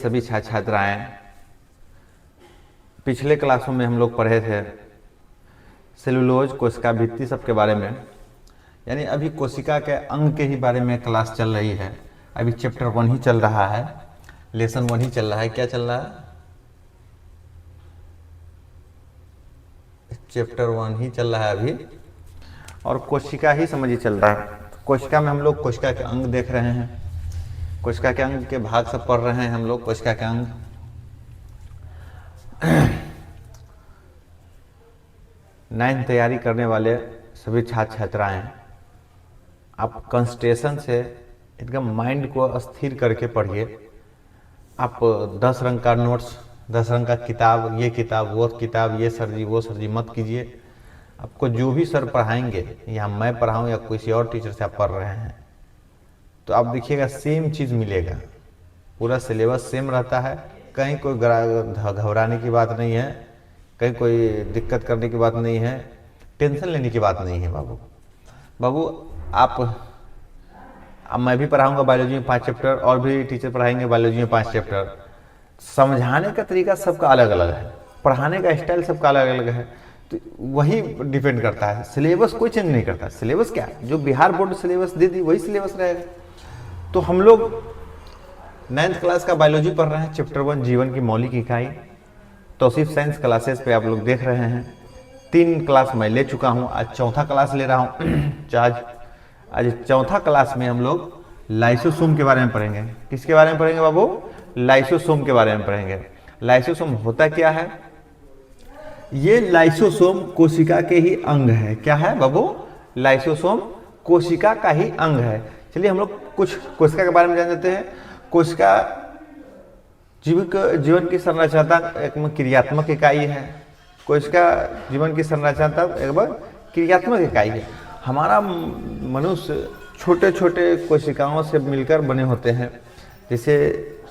सभी छात्र छात्राएं, पिछले क्लासों में हम लोग पढ़े थे सेलुलोज, कोशिका भित्ति सब के बारे में, यानी अभी कोशिका के अंग के ही बारे में क्लास चल रही है। अभी चैप्टर 1 ही चल रहा है, लेसन 1 ही चल रहा है। क्या चल रहा है? चैप्टर 1 ही चल रहा है अभी, और कोशिका ही समझिए चल रहा है। कोशिका में हम लोग कोशिका के अंग देख रहे हैं, कोशिका के अंग के भाग सब पढ़ रहे हैं हम लोग। कोशिका के अंग नाइन्थ तैयारी करने वाले सभी छात्र छात्राएं, आप कंसंट्रेशन से एकदम माइंड को स्थिर करके पढ़िए। आप 10 रंग का नोट्स, 10 रंग का किताब, ये किताब वो किताब, ये सर जी वो सर जी मत कीजिए। आपको जो भी सर पढ़ाएंगे, या मैं पढ़ाऊँ या किसी और टीचर से आप पढ़ रहे हैं, तो आप देखिएगा सेम चीज़ मिलेगा। पूरा सिलेबस सेम रहता है, कहीं कोई घबराने की बात नहीं है, कहीं कोई दिक्कत करने की बात नहीं है, टेंशन लेने की बात नहीं है। बाबू अब मैं भी पढ़ाऊंगा बायोलॉजी में 5 चैप्टर, और भी टीचर पढ़ाएंगे बायोलॉजी में 5 चैप्टर। समझाने का तरीका सबका अलग अलग है, पढ़ाने का स्टाइल सबका अलग अलग है, तो वही डिपेंड करता है। सिलेबस कोई चेंज नहीं करता। सिलेबस क्या, जो बिहार बोर्ड सिलेबस दे दी वही सिलेबस रहेगा। तो हम लोग 9th क्लास का बायोलॉजी पढ़ रहे हैं, चैप्टर 1 जीवन की मौलिक इकाई। तौसीफ साइंस क्लासेस पे आप लोग देख रहे हैं। 3 क्लास मैं ले चुका हूँ, आज चौथा क्लास ले रहा हूँ। आज चौथा क्लास में हम लोग लाइसोसोम के बारे में पढ़ेंगे। किसके बारे में पढ़ेंगे बाबू? लाइसोसोम के बारे में पढ़ेंगे। लाइसोसोम होता क्या है? ये लाइसोसोम कोशिका के ही अंग है। क्या है बाबू? लाइसोसोम कोशिका का ही अंग है। चलिए हम लोग कुछ कोशिका के बारे में जान लेते हैं। कोशिका जीवन की संरचना एक क्रियात्मक इकाई है। कोशिका जीवन की संरचना एक क्रियात्मक इकाई है। हमारा मनुष्य छोटे छोटे कोशिकाओं से मिलकर बने होते हैं। जैसे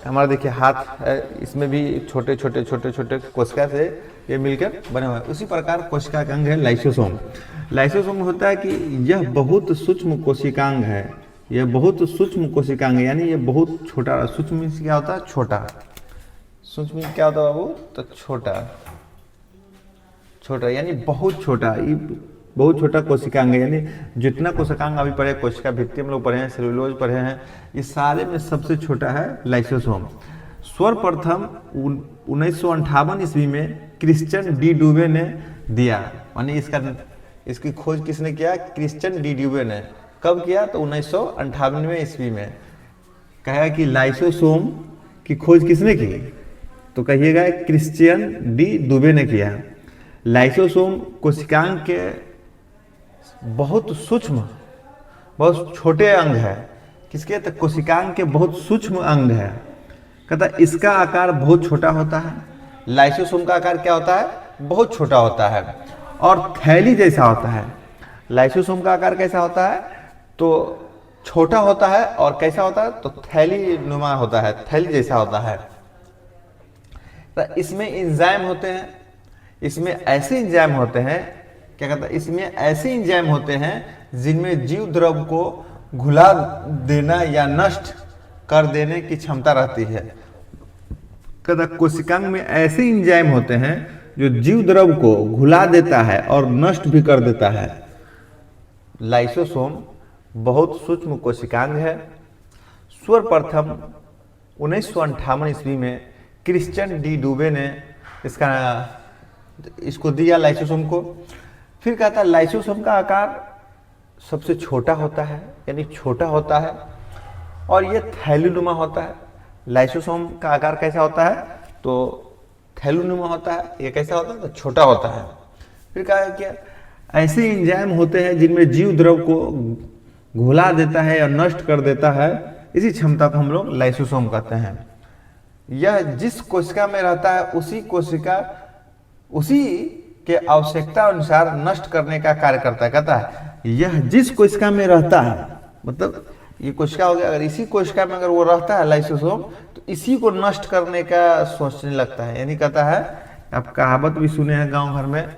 हमारा देखिए हाथ है, इसमें भी छोटे छोटे कोशिका से ये मिलकर बने हुए हैं। उसी प्रकार कोशिका का अंग है लाइसोसोम। लाइसोसोम होता है कि यह बहुत सूक्ष्म कोशिकांग है। यह बहुत सूक्ष्म कोशिकांग है, यानी ये बहुत छोटा। सूक्ष्म मीन्स क्या होता है? छोटा। सूक्ष्म मीन्स क्या होता है बाबू? तो छोटा यानी बहुत छोटा। ये बहुत छोटा कोशिकांग है, यानी जितना कोशिकांग अभी पढ़े, कोशिका भित्ति हम लोग पढ़े हैं, सेलुलोज पढ़े हैं, ये सारे में सबसे छोटा है लाइसोसोम। सर्वप्रथम 1958 ईस्वी में क्रिश्चियन डी डुबे ने दिया। माने इसकी खोज किसने किया? क्रिश्चियन डी डुबे ने। कब किया? तो 1958 ईस्वी में। कहा कि लाइसोसोम की खोज किसने की? तो कहिएगा क्रिश्चियन डी डुबे ने किया। लाइसोसोम कोशिकांग के बहुत सूक्ष्म, बहुत छोटे अंग है। किसके? तो कोशिकांग के बहुत सूक्ष्म अंग है। कहता इसका आकार बहुत छोटा होता है। लाइसोसोम का आकार क्या होता है? बहुत छोटा होता है और थैली जैसा होता है। लाइसोसोम का आकार कैसा होता है? तो छोटा होता है। और कैसा होता है? तो थैली नुमा होता है, थैली जैसा होता है। तो इसमें एंजाइम होते हैं। इसमें ऐसे एंजाइम होते हैं, क्या कहता है? इसमें ऐसे एंजाइम होते हैं जिनमें जीव द्रव को घुला देना या नष्ट कर देने की क्षमता रहती है। कहता कोशिकांग में ऐसे एंजाइम होते हैं जो जीव द्रव को घुला देता है और नष्ट भी कर देता है। लाइसोसोम बहुत सूक्ष्म कोशिकांग है। सर्वप्रथम 1958 ईस्वी में क्रिश्चियन डी डुबे ने इसको दिया लाइसोसोम को। फिर कहता है लाइसोसोम का आकार सबसे छोटा होता है, यानी छोटा होता है, और ये थैलीनुमा होता है। लाइसोसोम का आकार कैसा होता है? तो थैलीनुमा होता है। ये कैसा होता है? तो छोटा होता है। फिर कहा क्या? ऐसे एंजाइम होते हैं जिनमें जीव द्रव को घुला देता है या नष्ट कर देता है। इसी क्षमता को हम लोग लाइसोसोम कहते हैं। यह जिस कोशिका में रहता है उसी के आवश्यकता अनुसार नष्ट करने का कार्य करता है। कहता है यह जिस कोशिका में रहता है, मतलब ये कोशिका हो गया, अगर इसी कोशिका में अगर वो रहता है लाइसोसोम, तो इसी को नष्ट करने का सोचने लगता है। यानी कहता है, आप कहावत भी सुने हैं गांव भर में,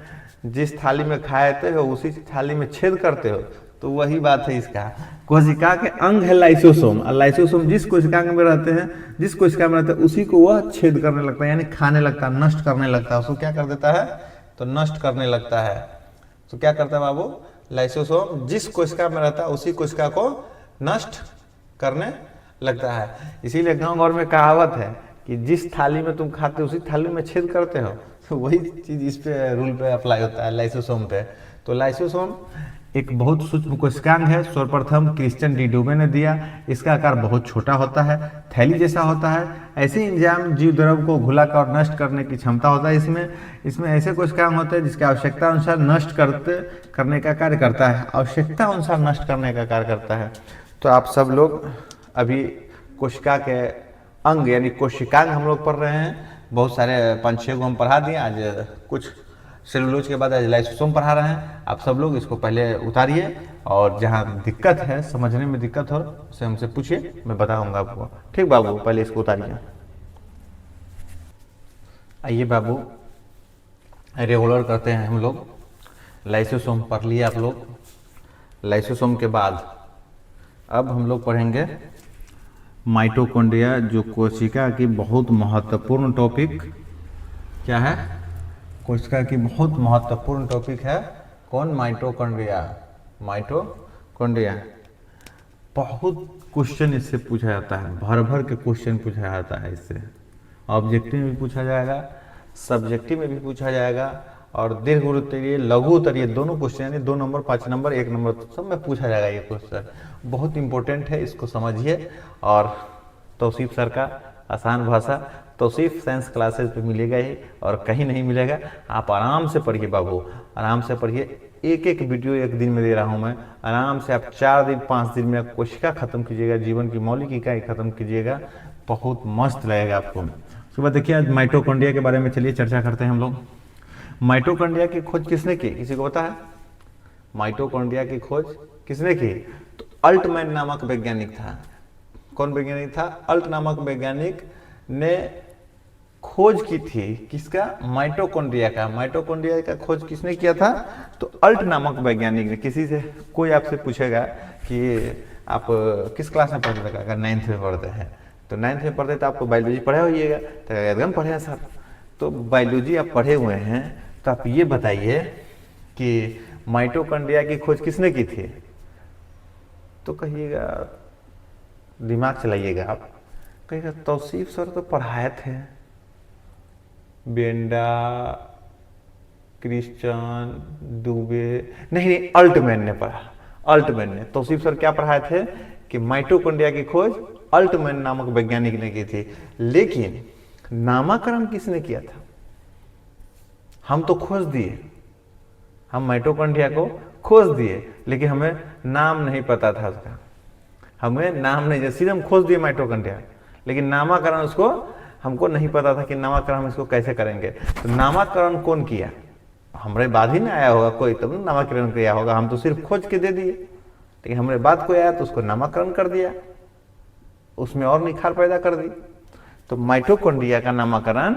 जिस थाली में खाते हो उसी थाली में छेद करते हो, तो वही बात है इसका, कोशिका के अंग है लाइसोसोम, और लाइसोसोम जिस कोशिकांग में रहते हैं, जिस कोशिका में रहते हैं उसी को वह छेद करने लगता है, यानी खाने लगता है, नष्ट करने लगता है, उसको क्या कर देता है, तो नष्ट करने लगता है। तो क्या करता है बाबू, लाइसोसोम जिस कोशिका में रहता है उसी कोशिका को नष्ट करने लगता है। इसीलिए गांव घर में कहावत है कि जिस थाली में तुम खाते हो उसी थाली में छेद करते हो, तो वही चीज इस पे रूल पे अप्लाई होता है लाइसोसोम पे। तो लाइसोसोम एक बहुत सूक्ष्म कोशिकांग है, सर्वप्रथम क्रिश्चियन डी डुबे ने दिया। इसका आकार बहुत छोटा होता है, थैली जैसा होता है। ऐसे एंजाइम जीव द्रव को घुलाकर और नष्ट करने की क्षमता होता है इसमें ऐसे कोशिकांग होते हैं जिसके आवश्यकता अनुसार नष्ट करने का कार्य करता है, आवश्यकता अनुसार नष्ट करने का कार्य करता है। तो आप सब लोग अभी कोशिका के अंग यानी कोशिकांग हम लोग पढ़ रहे हैं, बहुत सारे 5-6 को हम पढ़ा दिए, आज कुछ सेलुलोज के बाद आज लाइसोसोम पढ़ा रहे हैं। आप सब लोग इसको पहले उतारिए और जहाँ दिक्कत है, समझने में दिक्कत हो उसे हमसे पूछिए, मैं बताऊंगा आपको। ठीक बाबू, पहले इसको उतारिए। आइए बाबू, रेगुलर करते हैं हम लोग। लाइसोसोम पढ़ लिए आप लोग। लाइसोसोम के बाद अब हम लोग पढ़ेंगे माइटोकॉन्ड्रिया, जो कोशिका की बहुत महत्वपूर्ण टॉपिक क्या है, कोशिका की बहुत महत्वपूर्ण टॉपिक है। कौन, माइटोकॉन्ड्रिया। माइटोकॉन्ड्रिया बहुत क्वेश्चन इससे पूछा जाता है, भर भर के क्वेश्चन पूछा जाता है इससे। ऑब्जेक्टिव में भी पूछा जाएगा, सब्जेक्टिव में भी पूछा जाएगा, और दीर्घ उत्तरीय, लघु उत्तरीय दोनों क्वेश्चन, यानी 2 नंबर, 5 नंबर, 1 नंबर सब में पूछा जाएगा ये क्वेश्चन। बहुत इंपॉर्टेंट है, इसको समझिए। और तौसीफ सर का आसान भाषा तौसीफ साइंस क्लासेस पे मिलेगा ही, और कहीं नहीं मिलेगा। आप आराम से पढ़िए बाबू, आराम से पढ़िए। एक वीडियो एक दिन में दे रहा हूँ मैं, आराम से आप 4 दिन 5 दिन में कोशिका खत्म कीजिएगा, जीवन की मौलिक इकाई खत्म कीजिएगा, बहुत मस्त लगेगा आपको। उसके बाद देखिए आज माइटोकॉन्ड्रिया के बारे में चलिए चर्चा करते हैं हम लोग। माइटोकॉन्ड्रिया की खोज किसने की, किसी को पता है? माइटोकॉन्ड्रिया की खोज किसने की? तो अल्टमैन नामक वैज्ञानिक था। कौन वैज्ञानिक था? अल्ट नामक वैज्ञानिक ने खोज की थी, किसका? माइटोकॉन्ड्रिया का। माइटोकॉन्ड्रिया का खोज किसने किया था? तो अल्ट नामक वैज्ञानिक ने। किसी से कोई आपसे पूछेगा कि आप किस क्लास में पढ़ते थे, अगर 9th में पढ़ते हैं, तो 9th में पढ़ते तो आपको बायोलॉजी पढ़े होइएगा, तो एकदम पढ़े हैं सर। तो बायोलॉजी आप पढ़े हुए हैं, तो आप ये बताइए कि माइटोकॉन्ड्रिया की खोज किसने की थी? तो कहिएगा, दिमाग चलाइएगा आप, कहिएगा तौसीफ सर तो पढ़ाए थे, बेंडा, क्रिश्चियन, दुबे, नहीं, अल्टमैन ने पढ़ा। अल्टमैन ने, तौसीफ सर क्या पढ़ाए थे कि माइटोकॉन्ड्रिया की खोज अल्टमैन नामक वैज्ञानिक ने की थी। लेकिन नामकरण किसने किया था? हम तो खोज दिए, हम माइटोकॉन्ड्रिया को खोज दिए, लेकिन हमें नाम नहीं पता था उसका, हमें नाम नहीं, जैसे हम खोज दिए माइटोकॉन्ड्रिया, लेकिन नामकरण उसको हमको नहीं पता था कि नामकरण हम इसको कैसे करेंगे। तो नामकरण कौन किया? हमारे बाद ही ना आया होगा कोई, तब तो नामकरण किया होगा। हम तो सिर्फ खोज के दे दिए, लेकिन हमारे बाद कोई आया तो उसको नामकरण कर दिया, उसमें और निखार पैदा कर दी। तो माइटोकॉन्ड्रिया का नामकरण,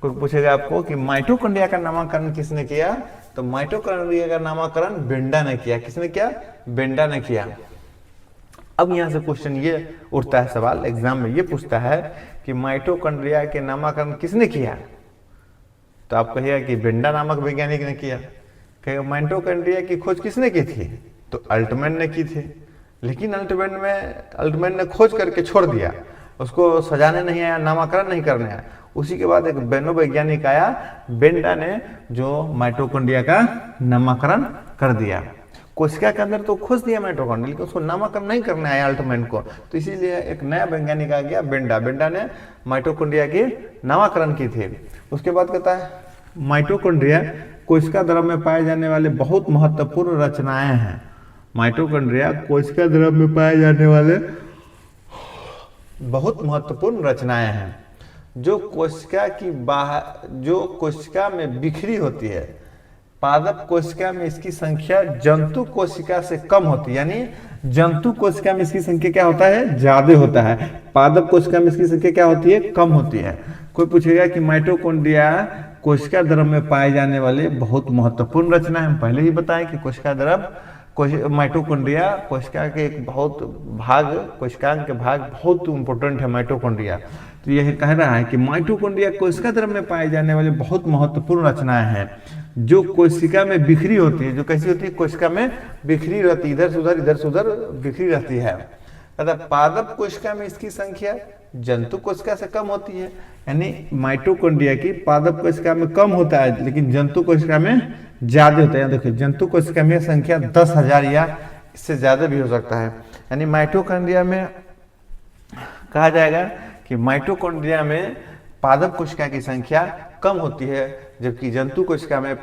कोई पूछेगा आपको कि माइटोकॉन्ड्रिया का नामकरण किसने किया, तो माइटोकॉन्ड्रिया का नामकरण बेंडा ने किया। किसने किया? बेंडा ने किया। अब यहां से क्वेश्चन ये उठता है, सवाल एग्जाम में ये पूछता है कि माइटोकॉन्ड्रिया के नामकरण किसने किया? तो आप कहिएगा कि बेंडा नामक वैज्ञानिक ने किया। कहिएगा माइटोकॉन्ड्रिया की खोज किसने की थी? तो अल्टमैन ने की थी। लेकिन अल्टमैन ने खोज करके छोड़ दिया, उसको सजाने नहीं आया, नामकरण नहीं करने आया। उसी के बाद एक बेनो वैज्ञानिक आया, बेंडा ने, जो माइटोकॉन्ड्रिया का नामकरण कर दिया। कोशिका के अंदर तो खोज दिया माइटोकॉन्ड्रिया, लेकिन उसको नामकरण नहीं करने आया अल्टमैन को। तो इसीलिए एक नया वैज्ञानिक आ गया, बेंडा। बेंडा ने माइटोकॉन्ड्रिया की नामकरण की थी। उसके बाद कहता है माइटोकॉन्ड्रिया कोशिका द्रव में पाए जाने वाले बहुत महत्वपूर्ण रचनाएं हैं। माइटोकॉन्ड्रिया कोशिका द्रव में पाए जाने वाले बहुत महत्वपूर्ण रचनाएं हैं, जो कोशिका की बाहर, जो कोशिका में बिखरी होती है। पादप कोशिका में इसकी संख्या जंतु कोशिका से कम होती है, यानी जंतु कोशिका में इसकी संख्या क्या होता है? ज्यादा होता है। पादप कोशिका में इसकी संख्या क्या होती है? कम होती है। कोई पूछेगा कि माइटोकॉन्ड्रिया कोशिका द्रव में पाए जाने वाले बहुत महत्वपूर्ण रचना है। हम पहले ही बताएं कि कोशिका द्रव माइटोकॉन्ड्रिया कोशिका के एक बहुत भाग, कोशिकांग के भाग बहुत इम्पोर्टेंट है माइटोकॉन्ड्रिया। तो यह कह रहा है कि माइटोकॉन्ड्रिया कोशिका द्रव्य में पाए जाने वाले बहुत महत्वपूर्ण रचनाएं हैं जो कोशिका में बिखरी होती है। जो कैसी होती है? कोशिका में बिखरी रहती है, इधर से उधर बिखरी रहती है। अतः पादप कोशिका में इसकी संख्या जंतु कोशिका से कम होती है। यानी माइटोकॉन्ड्रिया की पादप कोशिका में कम होता है लेकिन जंतु कोशिका में ज्यादा होता है। देखिए जंतु कोशिका में संख्या 10,000 या इससे ज्यादा भी हो सकता है। यानी माइटोकॉन्ड्रिया में कहा जाएगा कि माइटोकॉन्ड्रिया में पादप कोशिका की संख्या कम होती है, जबकि जंतु कोशिका में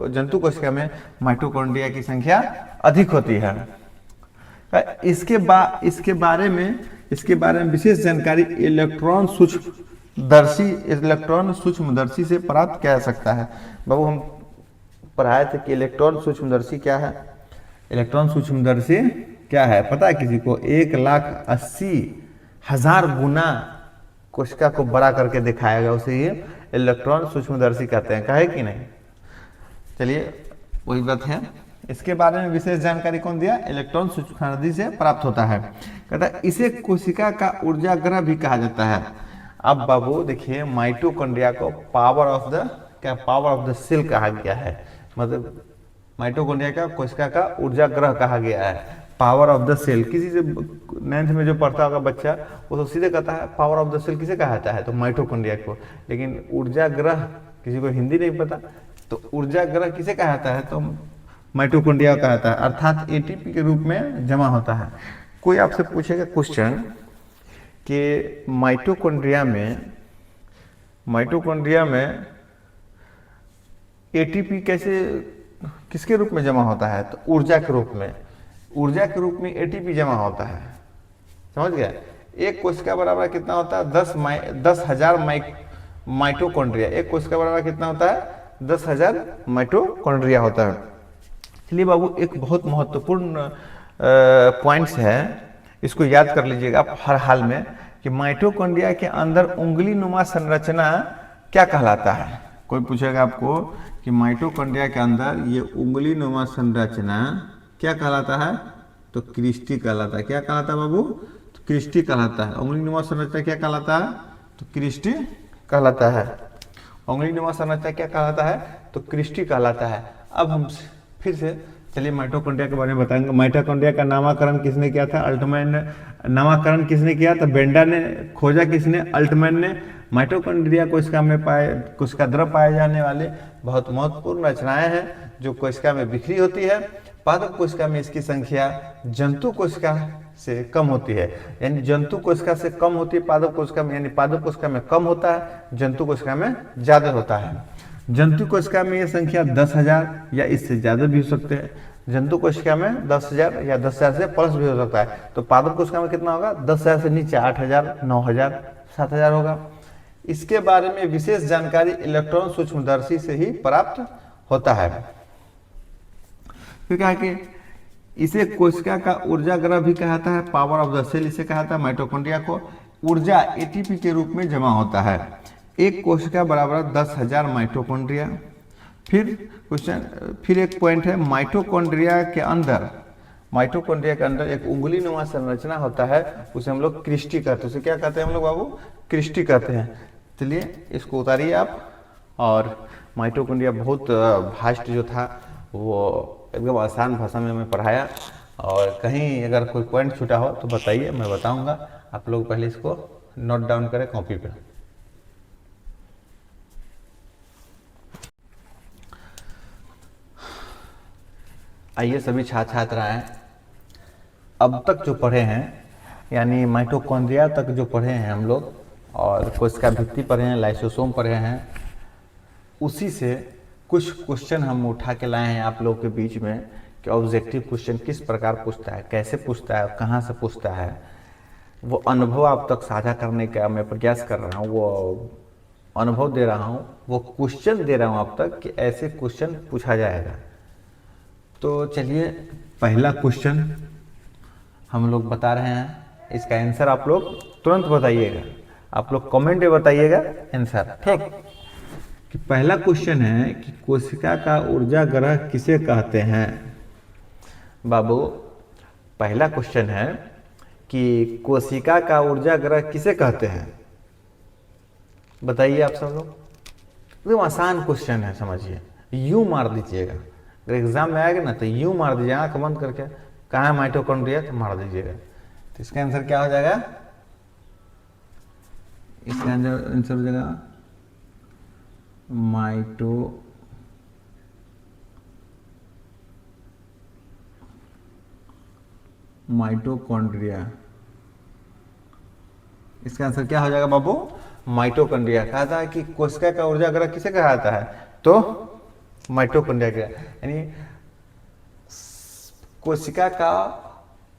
जंतु कोशिका में माइटोकॉन्ड्रिया की संख्या अधिक होती है। इसके बारे में विशेष जानकारी इलेक्ट्रॉन सूक्ष्मदर्शी से प्राप्त किया जा सकता है। बाबू हम पढ़ाए थे कि इलेक्ट्रॉन सूक्ष्मदर्शी क्या है। इलेक्ट्रॉन सूक्ष्मदर्शी क्या है पता है किसी को? 1,80,000 गुना कोशिका को बड़ा करके दिखाएगा, उसे ये इलेक्ट्रॉन सूक्ष्मदर्शी कहते हैं। कहे कि नहीं? चलिए वही बात है। इसके बारे में विशेष जानकारी कौन दिया? इलेक्ट्रॉन सूक्ष्मदर्शी से प्राप्त होता है। कहता है इसे कोशिका का ऊर्जागृह भी कहा जाता है। अब बाबू देखिए माइटोकॉन्ड्रिया को पावर ऑफ द सेल कहा गया है। मतलब माइटोकॉन्ड्रिया का कोशिका का ऊर्जागृह कहा गया है, पावर ऑफ द सेल। किसी से 9th में जो पढ़ता होगा बच्चा वो तो सीधे कहता है पावर ऑफ द सेल किसे कहा जाता है? तो माइटोकॉन्ड्रिया को। लेकिन ऊर्जागृह किसी को हिंदी नहीं पता, तो ऊर्जागृह किसे कहा जाता है? तो माइटोकॉन्ड्रिया कहा जाता है, अर्थात एटीपी के रूप में जमा होता है। कोई आपसे पूछेगा क्वेश्चन कि माइटोकॉन्ड्रिया में एटीपी किसके रूप में जमा होता है? तो ऊर्जा के रूप में एटीपी जमा होता है। समझ गया? एक कोशिका बराबर कितना होता है? 10,000 माइटोकॉन्ड्रिया। एक कोशिका बराबर कितना होता है? 10,000 माइटोकॉन्ड्रिया होता है। चलिए बाबू एक बहुत महत्वपूर्ण पॉइंट्स है, इसको याद कर लीजिएगा आप हर हाल में कि माइटोकॉन्ड्रिया के अंदर उंगली नुमा संरचना क्या कहलाता है। कोई पूछेगा आपको कि माइटोकॉन्ड्रिया के अंदर ये उंगली नुमा संरचना क्या कहलाता है? तो क्रिस्टी कहलाता है। क्या कहलाता है बाबू? तो क्रिस्टी कहलाता है। उंगली नुमा संरचना क्या कहलाता है? तो क्रिस्टी कहलाता है। उंगली नुमा संरचना क्या कहलाता है? तो क्रिस्टी कहलाता है। अब हम फिर से चलिए माइटोकॉन्ड्रिया के बारे में बताएंगे। माइटोकॉन्ड्रिया का नामकरण किसने किया था? अल्टमैन ने। नामकरण किसने किया? तो बेंडा ने। खोजा किसने? अल्टमैन ने। माइटोकॉन्ड्रिया कोशिका द्रव पाए जाने वाले बहुत महत्वपूर्ण रचनाएं हैं जो कोशिका में बिखरी होती है। पादप कोशिका में इसकी संख्या जंतु कोशिका से कम होती है। यानी जंतु कोशिका से कम होती है पादप कोशिका में, यानी पादप कोशिका में कम होता है, जंतु कोशिका में ज्यादा होता है। जंतु कोशिका में यह संख्या 10,000 या इससे ज्यादा भी हो सकते हैं। जंतु कोशिका में 10,000 या 10,000 से प्लस भी हो सकता है। तो पादप कोशिका में कितना होगा? 10,000 से नीचे 8,000, 9,000, 7,000 होगा। इसके बारे में विशेष जानकारी इलेक्ट्रॉन सूक्ष्मदर्शी से ही प्राप्त होता है। फिर कहा कि इसे कोशिका का ऊर्जागृह भी कहता है, पावर ऑफ द सेल इसे कहता है। माइटोकॉन्ड्रिया को ऊर्जा एटीपी के रूप में जमा होता है। एक कोशिका बराबर 10,000 माइटोकॉन्ड्रिया। फिर एक पॉइंट है माइटोकॉन्ड्रिया के अंदर एक उंगली नुमा संरचना होता है, उसे हम लोग क्रिस्टी कहते हैं। उसे क्या कहते हैं हम लोग बाबू? क्रिस्टी कहते हैं। चलिए इसको उतारिए आप। और माइटोकॉन्ड्रिया बहुत भास्ट जो था वो एकदम आसान भाषा में मैं पढ़ाया, और कहीं अगर कोई पॉइंट छूटा हो तो बताइए, मैं बताऊंगा। आप लोग पहले इसको नोट डाउन करें कॉपी पे। आइए सभी छात्र छात्राएं अब तक जो पढ़े हैं, यानी माइटोकॉन्ड्रिया तक जो पढ़े हैं हम लोग, और कोशिका भित्ति पढ़े हैं, लाइसोसोम पढ़े हैं, उसी से कुछ क्वेश्चन हम उठा के लाए हैं आप लोगों के बीच में कि ऑब्जेक्टिव क्वेश्चन किस प्रकार पूछता है, कैसे पूछता है, कहाँ से पूछता है। वो अनुभव आप तक साझा करने का मैं प्रयास कर रहा हूँ, वो अनुभव दे रहा हूँ, वो क्वेश्चन दे रहा हूँ आप तक कि ऐसे क्वेश्चन पूछा जाएगा। तो चलिए पहला क्वेश्चन हम लोग बता रहे हैं, इसका आंसर आप लोग तुरंत बताइएगा। आप लोग कमेंट में बताइएगा आंसर, ठीक। कि पहला क्वेश्चन है कि कोशिका का ऊर्जागृह किसे कहते हैं। बाबू पहला क्वेश्चन है कि कोशिका का ऊर्जा ग्रह किसे कहते हैं? बताइए आप सब लोग। एकदम आसान क्वेश्चन है, समझिए, यूं मार दीजिएगा। अगर एग्जाम में आएगा ना तो यूं मार दीजिए, आंख बंद करके, कहाँ है माइटोकॉन्ड्रिया, तो मार दीजिएगा। तो इसका आंसर क्या हो जाएगा? इसका आंसर हो जाएगा माइटोकॉन्ड्रिया। इसका आंसर क्या हो जाएगा बाबू? माइटोकॉन्ड्रिया। कहा था कि कोशिका का ऊर्जा ग्रह किसे कहा जाता है? तो माइटोकॉन्ड्रिया का, यानी कोशिका का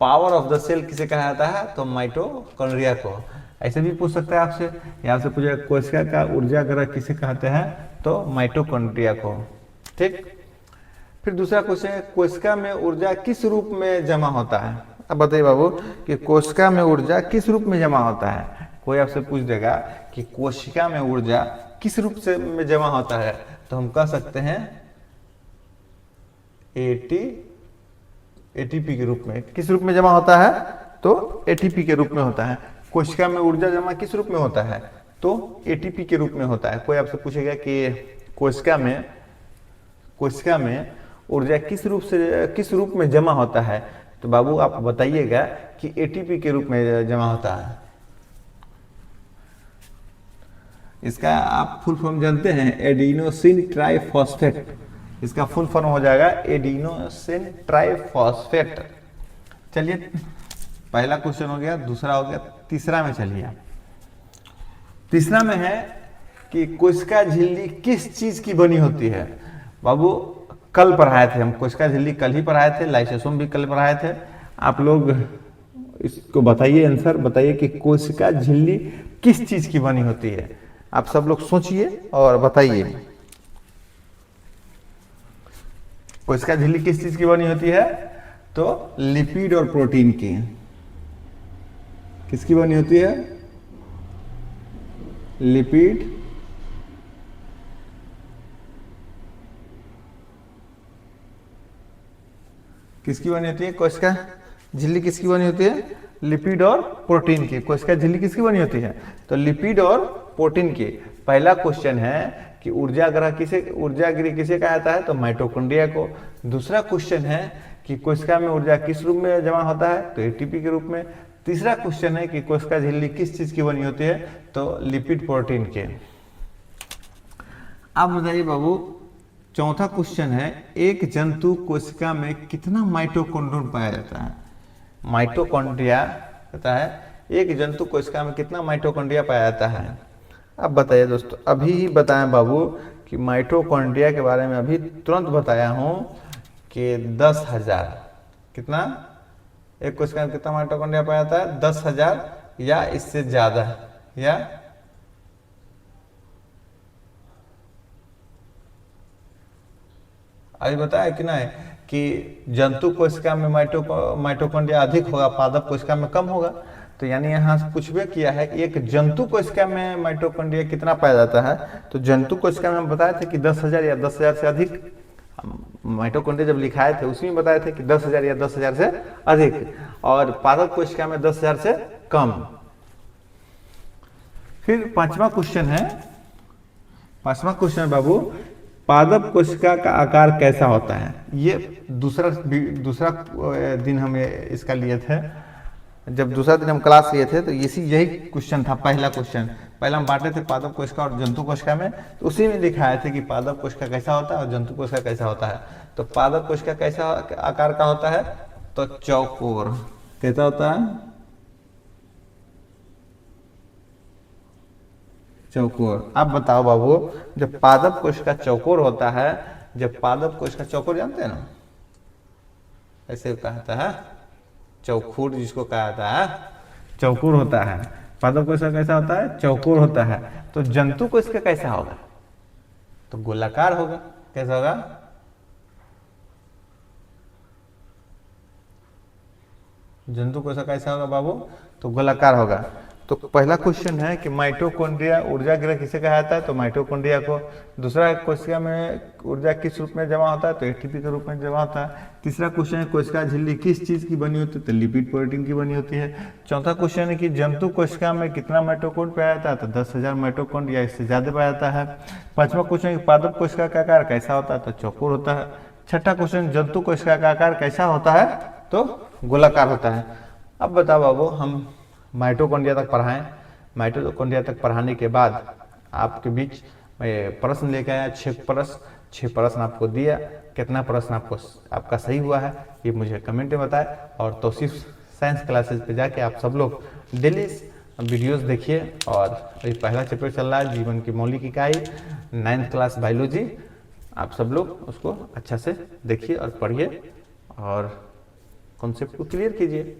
पावर ऑफ द सेल किसे कहा जाता है? तो माइटोकॉन्ड्रिया को। ऐसे भी पूछ सकता है आपसे, या आपसे पूछेगा कोशिका का ऊर्जा ग्रह किसे कहते हैं? तो माइटोकॉन्ड्रिया को। ठीक। फिर दूसरा क्वेश्चन है, कोशिका में ऊर्जा किस रूप में जमा होता है? अब बताइए बाबू कि कोशिका में ऊर्जा किस रूप में जमा होता है? कोई आपसे पूछ देगा कि कोशिका में ऊर्जा किस रूप से में जमा होता है, तो हम कह सकते हैं एटीपी के रूप में। किस रूप में जमा होता है? तो एटीपी के रूप में होता है। कोशिका में ऊर्जा जमा किस रूप में होता है? तो एटीपी के रूप में होता है। कोई आपसे पूछेगा कि कोशिका में ऊर्जा किस रूप में जमा होता है, तो बाबू आप बताइएगा कि एटीपी के रूप में जमा होता है। इसका आप फुल फॉर्म जानते हैं? Adenosine triphosphate. इसका फुल फॉर्म हो जाएगा एडिनोसिन ट्राइफॉस्फेट। चलिए, पहला क्वेश्चन हो गया, दूसरा हो गया, तीसरा में चलिए। तीसरा में है कि कोशिका झिल्ली किस चीज की बनी होती है? बाबू कल पढ़ाए थे हम, कोशिका झिल्ली कल ही पढ़ाए थे, लाइसोसोम भी कल पढ़ाए थे। आप लोग इसको बताइए, आंसर बताइए कि कोशिका झिल्ली किस चीज की बनी होती है। आप सब लोग सोचिए और बताइए, कोशिका झिल्ली किस चीज की बनी होती है? तो लिपिड और प्रोटीन की। किसकी बनी होती है? लिपिड किसकी बनी होती है? कोशिका झिल्ली किसकी बनी होती है? लिपिड और प्रोटीन की। कोशिका झिल्ली किसकी बनी होती है? तो लिपिड और प्रोटीन की। पहला क्वेश्चन है कि ऊर्जा गृह किसे कहा जाता है? तो माइटोकॉन्ड्रिया को। दूसरा क्वेश्चन है कि कोशिका में ऊर्जा किस रूप में जमा होता है? तो एटीपी के रूप में। तीसरा क्वेश्चन है कि कोशिका झिल्ली किस चीज की बनी होती है? तो लिपिड प्रोटीन के। अब बताइए बाबू, चौथा क्वेश्चन है, एक जंतु कोशिका में कितना माइटोकॉन्ड्रिया पाया जाता है? माइटोकॉन्ड्रिया कहता है एक जंतु कोशिका में कितना माइटोकॉन्ड्रिया पाया जाता है? अब बताइए दोस्तों, अभी ही बताएं बाबू कि माइटोकॉन्ड्रिया के बारे में अभी तुरंत बताया हूं कि 10,000। कितना? एक कोशिका में कितना माइटोकॉन्ड्रिया पाया जाता है? 10,000 या इससे ज्यादा, या अभी बताया कि नहीं कि जंतु कोशिका में माइटोकॉन्ड्रिया अधिक होगा, पादप कोशिका में कम होगा। तो यानी यहाँ से पूछबे किया है कि एक जंतु कोशिका में माइटोकॉन्ड्रिया कितना पाया जाता है? तो जंतु कोशिका में हम बताए थे कि 10,000 या 10,000 से अधिक। माइटोकॉन्ड्रिया जब लिखाए थे उसमें बताए थे कि 10,000 या 10,000 से अधिक, और पादप कोशिका में 10,000 से कम। फिर पांचवा क्वेश्चन है बाबू, पादप कोशिका का आकार कैसा होता है? ये दूसरा दिन हम इसका लिए थे। जब दूसरा दिन हम क्लास लिए थे तो यही क्वेश्चन था। पहला हम बांटे थे पादप कोशिका और जंतु कोशिका में, तो उसी में दिखाए थे कि पादप कोशिका कैसा होता है और जंतु कोशिका कैसा होता है। तो पादप कोशिका कैसा आकार का होता है? तो चौकोर। कैसा होता है? चौकोर। अब बताओ बाबू, जब पादप कोशिका चौकोर होता है, जानते हैं ना, ऐसे कहता है चौखुर, जिसको कहा जाता है चौकोर होता है। पादप कोशिका कैसा होता है? चौकोर होता है। तो जंतु कोशिका कैसा होगा? तो गोलाकार होगा। कैसा होगा? जंतु कोशिका कैसा होगा बाबू? तो गोलाकार होगा। तो पहला क्वेश्चन है कि माइटोकॉन्ड्रिया ऊर्जा गृह किसे कहा जाता है, तो माइटोकॉन्ड्रिया को। दूसरा कोशिका में ऊर्जा किस रूप में जमा होता है, तो एटीपी के रूप में जमा होता है। तीसरा क्वेश्चन है कोशिका झिल्ली किस चीज की बनी होती है, तो लिपिड प्रोटीन की बनी होती है। चौथा क्वेश्चन है कि जंतु कोशिका में कितना माइटोकॉन्ड पाया जाता है, तो 10,000 माइटोकॉन्ड या इससे ज्यादा पाया जाता है। पांचवा क्वेश्चन है कि पादप कोशिका का आकार कैसा होता है, तो चौकोर होता है। छठा क्वेश्चन जंतु कोशिका का आकार कैसा होता है, तो गोलाकार होता है। अब बताओ बाबू, हम माइटोकॉन्ड्रिया तक पढ़ाएं। माइटोकॉन्ड्रिया तक पढ़ाने के बाद आपके बीच मैं प्रश्न लेके आया, 6 प्रश्न आपको दिया। कितना प्रश्न आपका सही हुआ है ये मुझे कमेंट में बताएं। और तौसीफ साइंस क्लासेस पे जाके आप सब लोग डेली वीडियोस देखिए। और अभी पहला चैप्टर चल रहा है जीवन की मौलिक इकाई 9th क्लास बायोलॉजी, आप सब लोग उसको अच्छा से देखिए और पढ़िए और कॉन्सेप्ट को क्लियर कीजिए।